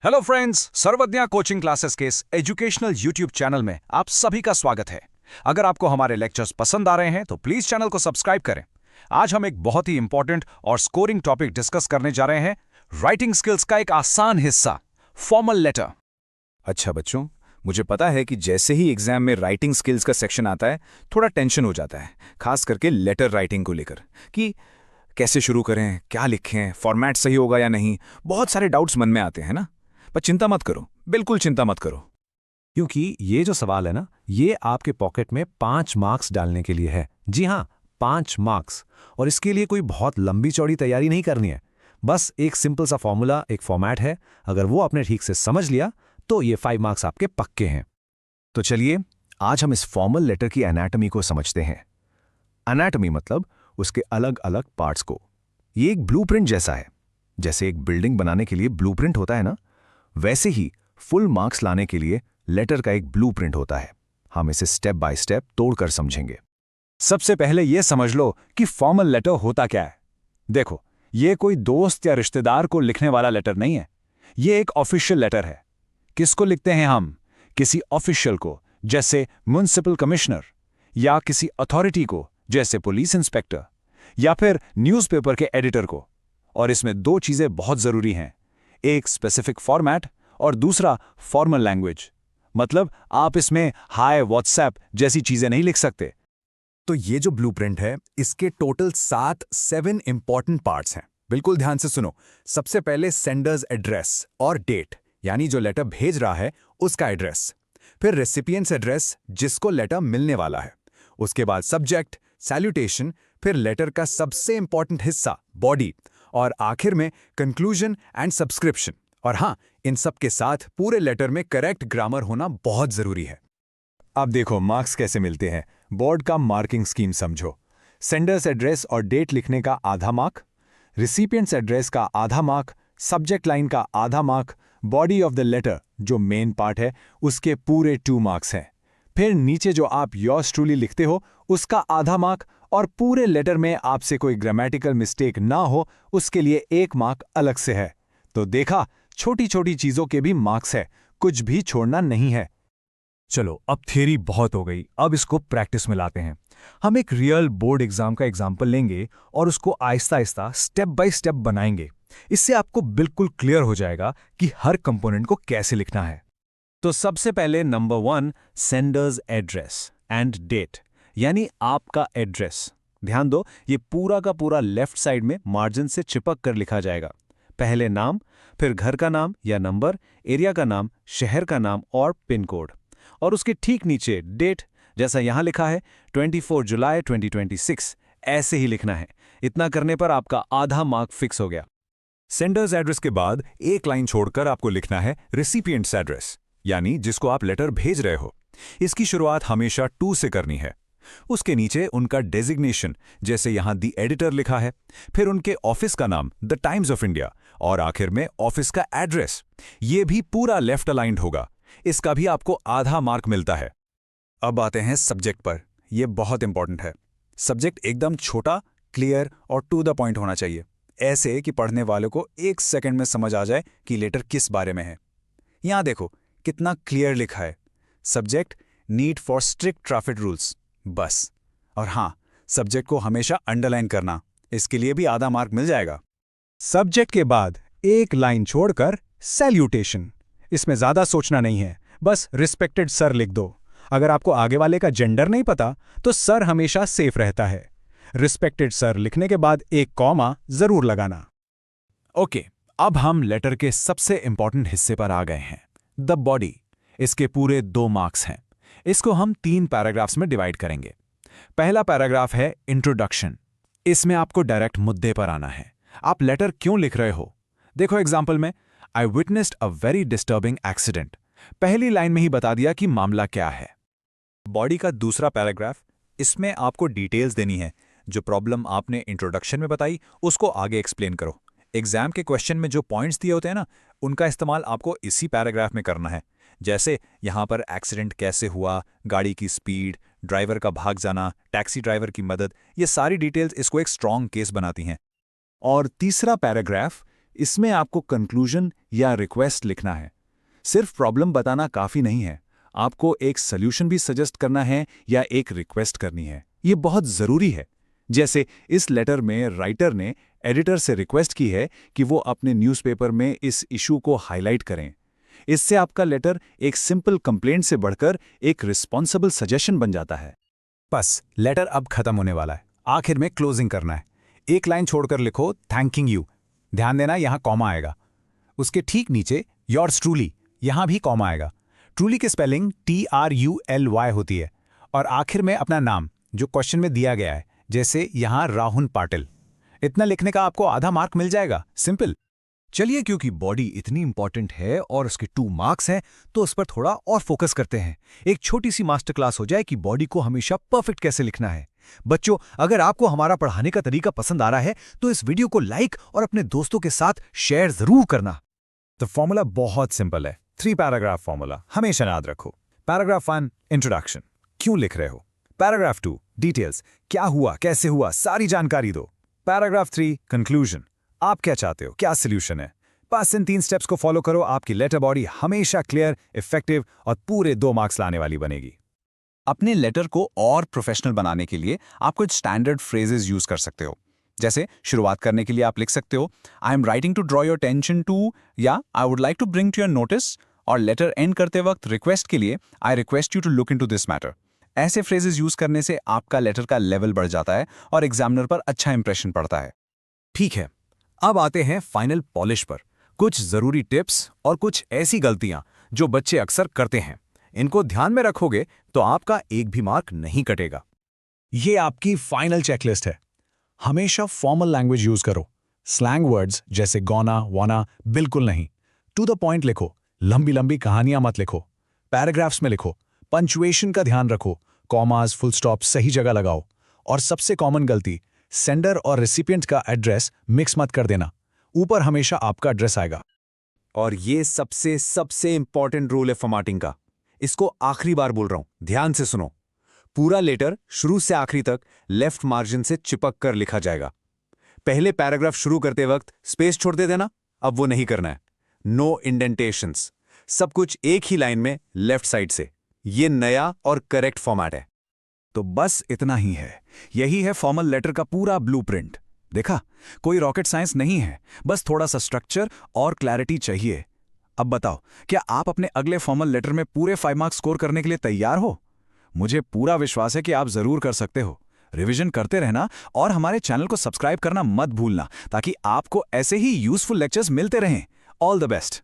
Hello friends, सर्वज्ञा coaching classes के इस educational YouTube channel में आप सभी का स्वागत है। अगर आपको हमारे लेक्चर्स पसंद आ रहे हैं तो प्लीज चैनल को सब्सक्राइब करें। आज हम एक बहुत ही इंपॉर्टेंट और स्कोरिंग टॉपिक डिस्कस करने जा रहे हैं, राइटिंग स्किल्स का एक आसान हिस्सा, फॉर्मल लेटर। अच्छा बच्चों, मुझे पता है कि जैसे ही एग्जाम में राइटिंग स्किल्स का सेक्शन आता है थोड़ा टेंशन हो जाता है, खास करके लेटर राइटिंग को लेकर कि कैसे शुरू करें, क्या लिखें, फॉर्मेट सही होगा या नहीं। बहुत सारे डाउट्स मन में आते हैं ना। पर चिंता मत करो, बिल्कुल चिंता मत करो। क्योंकि ये जो सवाल है ना, ये आपके पॉकेट में 5 मार्क्स डालने के लिए है। जी हाँ, 5 मार्क्स। और इसके लिए कोई बहुत लंबी चौड़ी तैयारी नहीं करनी है। बस एक सिंपल सा फॉर्मूला, एक फॉर्मेट है। अगर वो आपने ठीक से समझ लिया तो ये 5 मार्क्स आपके पक्के हैं। तो चलिए आज हम इस फॉर्मल लेटर की एनाटॉमी को समझते हैं। एनाटॉमी मतलब उसके अलग अलग पार्ट्स को। ये एक ब्लूप्रिंट जैसा है। जैसे एक बिल्डिंग बनाने के लिए ब्लूप्रिंट होता है ना, वैसे ही फुल मार्क्स लाने के लिए लेटर का एक ब्लूप्रिंट होता है। हम इसे स्टेप बाय स्टेप तोड़कर समझेंगे। सबसे पहले यह समझ लो कि फॉर्मल लेटर होता क्या है। देखो, यह कोई दोस्त या रिश्तेदार को लिखने वाला लेटर नहीं है। यह एक ऑफिशियल लेटर है। किसको लिखते हैं हम? किसी ऑफिशियल को, जैसे म्युनिसिपल कमिश्नर, या किसी अथॉरिटी को, जैसे पुलिस इंस्पेक्टर, या फिर न्यूज़पेपर के एडिटर को। और इसमें 2 चीजें बहुत जरूरी हैं, एक स्पेसिफिक फॉर्मेट और दूसरा फॉर्मल लैंग्वेज। मतलब आप इसमें हाय, व्हाट्सएप जैसी चीजें नहीं लिख सकते। तो ये जो ब्लूप्रिंट है, इसके टोटल 7 इंपॉर्टेंट पार्ट्स हैं। बिल्कुल ध्यान से सुनो। सबसे पहले सेंडर्स एड्रेस और डेट, यानी जो लेटर भेज रहा है उसका एड्रेस। फिर रेसिपिएंट्स एड्रेस, जिसको लेटर मिलने वाला है। उसके बाद सब्जेक्ट, सैल्यूटेशन, फिर लेटर का सबसे इंपॉर्टेंट हिस्सा बॉडी, और आखिर में कंक्लूजन एंड सब्सक्रिप्शन। और हाँ, इन सब के साथ पूरे लेटर में करेक्ट ग्रामर होना बहुत जरूरी है। अब देखो मार्क्स कैसे मिलते हैं। बोर्ड का मार्किंग स्कीम समझो। सेंडर्स एड्रेस और डेट लिखने का आधा मार्क, रिसिपिएंट्स एड्रेस का आधा मार्क, सब्जेक्ट लाइन का आधा mark, body of the letter जो मेन पार्ट है उसके पूरे 2 मार्क्स हैं। फिर नीचे जो आप योर्स ट्रूली लिखते हो उसका आधा मार्क, और पूरे लेटर में आपसे कोई ग्रामेटिकल मिस्टेक ना हो उसके लिए 1 मार्क अलग से है। तो देखा, छोटी छोटी चीजों के भी मार्क्स है, कुछ भी छोड़ना नहीं है। चलो, अब थ्योरी बहुत हो गई, अब इसको प्रैक्टिस में लाते हैं। हम एक रियल बोर्ड एग्जाम का एग्जाम्पल लेंगे और उसको Aahista Aahista step by step बनाएंगे। इससे आपको बिल्कुल क्लियर हो जाएगा कि हर कंपोनेंट को कैसे लिखना है। तो सबसे पहले number 1, sender's address and date, यानी आपका एड्रेस। ध्यान दो, ये पूरा का पूरा लेफ्ट साइड में मार्जिन से चिपक कर लिखा जाएगा। पहले नाम, फिर घर का नाम या नंबर, एरिया का नाम, शहर का नाम और पिन कोड, और उसके ठीक नीचे डेट, जैसा यहां लिखा है 24 जुलाई 2026, ऐसे ही लिखना है। इतना करने पर आपका आधा मार्क फिक्स हो गया। सेंडर्स एड्रेस के बाद एक लाइन छोड़कर आपको लिखना है रिसिपिएंट्स एड्रेस, यानी जिसको आप लेटर भेज रहे हो। इसकी शुरुआत हमेशा टू से करनी है। उसके नीचे उनका डेजिग्नेशन, जैसे यहां दी एडिटर लिखा है, फिर उनके ऑफिस का नाम द टाइम्स ऑफ इंडिया, और आखिर में ऑफिस का एड्रेस। ये भी पूरा लेफ्ट अलाइंड होगा। इसका भी आपको आधा मार्क मिलता है। अब आते हैं सब्जेक्ट पर। यह बहुत इंपॉर्टेंट है। सब्जेक्ट एकदम छोटा, क्लियर और टू द पॉइंट होना चाहिए, ऐसे कि पढ़ने वालों को 1 सेकंड में समझ आ जाए कि लेटर किस बारे में है। यहां देखो कितना क्लियर लिखा है, subject need for strict traffic rules, बस। और हां, सब्जेक्ट को हमेशा अंडरलाइन करना, इसके लिए भी आधा मार्क मिल जाएगा। सब्जेक्ट के बाद एक लाइन छोड़कर सैल्यूटेशन। इसमें ज्यादा सोचना नहीं है, बस रिस्पेक्टेड सर लिख दो। अगर आपको आगे वाले का जेंडर नहीं पता तो सर हमेशा सेफ रहता है। रिस्पेक्टेड सर लिखने के बाद एक कॉमा जरूर लगाना। ओके, अब हम लेटर के सबसे इंपॉर्टेंट हिस्से पर आ गए हैं, द बॉडी। इसके पूरे 2 मार्क्स हैं। इसको हम 3 पैराग्राफ्स में डिवाइड करेंगे। पहला पैराग्राफ है इंट्रोडक्शन। इसमें आपको डायरेक्ट मुद्दे पर आना है। आप लेटर क्यों लिख रहे हो? देखो एग्जाम्पल में, आई witnessed a very disturbing accident. पहली लाइन में ही बता दिया कि मामला क्या है। बॉडी का दूसरा पैराग्राफ, इसमें आपको डिटेल्स देनी है। जो प्रॉब्लम आपने इंट्रोडक्शन में बताई उसको आगे एक्सप्लेन करो। एग्जाम के क्वेश्चन में जो पॉइंट्स दिए होते हैं ना, उनका इस्तेमाल आपको इसी पैराग्राफ में करना है। जैसे यहां पर एक्सीडेंट कैसे हुआ, गाड़ी की स्पीड, ड्राइवर का भाग जाना, टैक्सी ड्राइवर की मदद, ये सारी डिटेल्स इसको एक स्ट्रॉन्ग केस बनाती हैं। और तीसरा पैराग्राफ, इसमें आपको कंक्लूजन या रिक्वेस्ट लिखना है। सिर्फ प्रॉब्लम बताना काफ़ी नहीं है, आपको एक सॉल्यूशन भी सजेस्ट करना है या एक रिक्वेस्ट करनी है। ये बहुत ज़रूरी है। जैसे इस लेटर में राइटर ने एडिटर से रिक्वेस्ट की है कि वो अपने न्यूज़पेपर में इस इशू को हाईलाइट करें। इससे आपका लेटर एक सिंपल कंप्लेंट से बढ़कर एक रिस्पॉन्सिबल सजेशन बन जाता है। बस लेटर अब खत्म होने वाला है, आखिर में क्लोजिंग करना है। एक लाइन छोड़कर लिखो थैंकिंग यू। ध्यान देना यहां कॉमा आएगा। उसके ठीक नीचे योर्स ट्रूली, यहां भी कॉमा आएगा। ट्रूली की स्पेलिंग TRULY होती है। और आखिर में अपना नाम जो क्वेश्चन में दिया गया है, जैसे यहां राहुल पाटिल। इतना लिखने का आपको आधा मार्क मिल जाएगा। सिंपल। चलिए, क्योंकि बॉडी इतनी इंपॉर्टेंट है और उसके 2 मार्क्स हैं, तो उस पर थोड़ा और फोकस करते हैं। एक छोटी सी मास्टर क्लास हो जाए कि बॉडी को हमेशा परफेक्ट कैसे लिखना है। बच्चों, अगर आपको हमारा पढ़ाने का तरीका पसंद आ रहा है तो इस वीडियो को लाइक और अपने दोस्तों के साथ शेयर जरूर करना। तो फॉर्मूला बहुत सिंपल है, 3 पैराग्राफ फॉर्मूला, हमेशा याद रखो। पैराग्राफ 1 इंट्रोडक्शन, क्यों लिख रहे हो। पैराग्राफ 2 डिटेल्स, क्या हुआ, कैसे हुआ, सारी जानकारी दो। पैराग्राफ 3 कंक्लूजन, आप क्या चाहते हो, क्या सोल्यूशन है। बस इन 3 स्टेप्स को फॉलो करो, आपकी लेटर बॉडी हमेशा क्लियर, इफेक्टिव और पूरे 2 मार्क्स लाने वाली बनेगी। अपने लेटर को और प्रोफेशनल बनाने के लिए आप कुछ स्टैंडर्ड फ्रेजेस यूज कर सकते हो। जैसे शुरुआत करने के लिए आप लिख सकते हो I am writing to draw your attention to, या I would like to bring to your notice. और लेटर एंड करते वक्त रिक्वेस्ट के लिए I request you to look into this matter. ऐसे फ्रेजेस यूज करने से आपका लेटर का लेवल बढ़ जाता है और एग्जामिनर पर अच्छा इंप्रेशन पड़ता है। ठीक है, अब आते हैं फाइनल पॉलिश पर। कुछ जरूरी टिप्स और कुछ ऐसी गलतियां जो बच्चे अक्सर करते हैं, इनको ध्यान में रखोगे तो आपका एक भी मार्क नहीं कटेगा। ये आपकी फाइनल चेकलिस्ट है। हमेशा फॉर्मल लैंग्वेज यूज करो। स्लैंग वर्ड्स जैसे गौना वाना बिल्कुल नहीं। टू द पॉइंट लिखो, लंबी लंबी कहानियां मत लिखो। पैराग्राफ्स में लिखो, पंक्चुएशन का ध्यान रखो, कॉमास फुल स्टॉप सही जगह लगाओ। और सबसे कॉमन गलती, सेंडर और रिसिपिएंट का एड्रेस मिक्स मत कर देना। ऊपर हमेशा आपका एड्रेस आएगा। और ये सबसे इंपॉर्टेंट रूल है फॉर्मेटिंग का। इसको आखिरी बार बोल रहा हूं, ध्यान से सुनो। पूरा लेटर शुरू से आखिरी तक लेफ्ट मार्जिन से चिपक कर लिखा जाएगा। पहले पैराग्राफ शुरू करते वक्त स्पेस छोड़ दे देना, अब वो नहीं करना है। नो इंडेंटेशंस, सब कुछ एक ही लाइन में लेफ्ट साइड से। ये नया और करेक्ट फॉर्मेट है। तो बस इतना ही है। यही है फॉर्मल लेटर का पूरा ब्लूप्रिंट। देखा, कोई रॉकेट साइंस नहीं है, बस थोड़ा सा स्ट्रक्चर और क्लैरिटी चाहिए। अब बताओ, क्या आप अपने अगले फॉर्मल लेटर में पूरे 5 मार्क्स स्कोर करने के लिए तैयार हो? मुझे पूरा विश्वास है कि आप जरूर कर सकते हो। रिवीजन करते रहना और हमारे चैनल को सब्सक्राइब करना मत भूलना, ताकि आपको ऐसे ही यूजफुल लेक्चर्स मिलते रहें। All the best.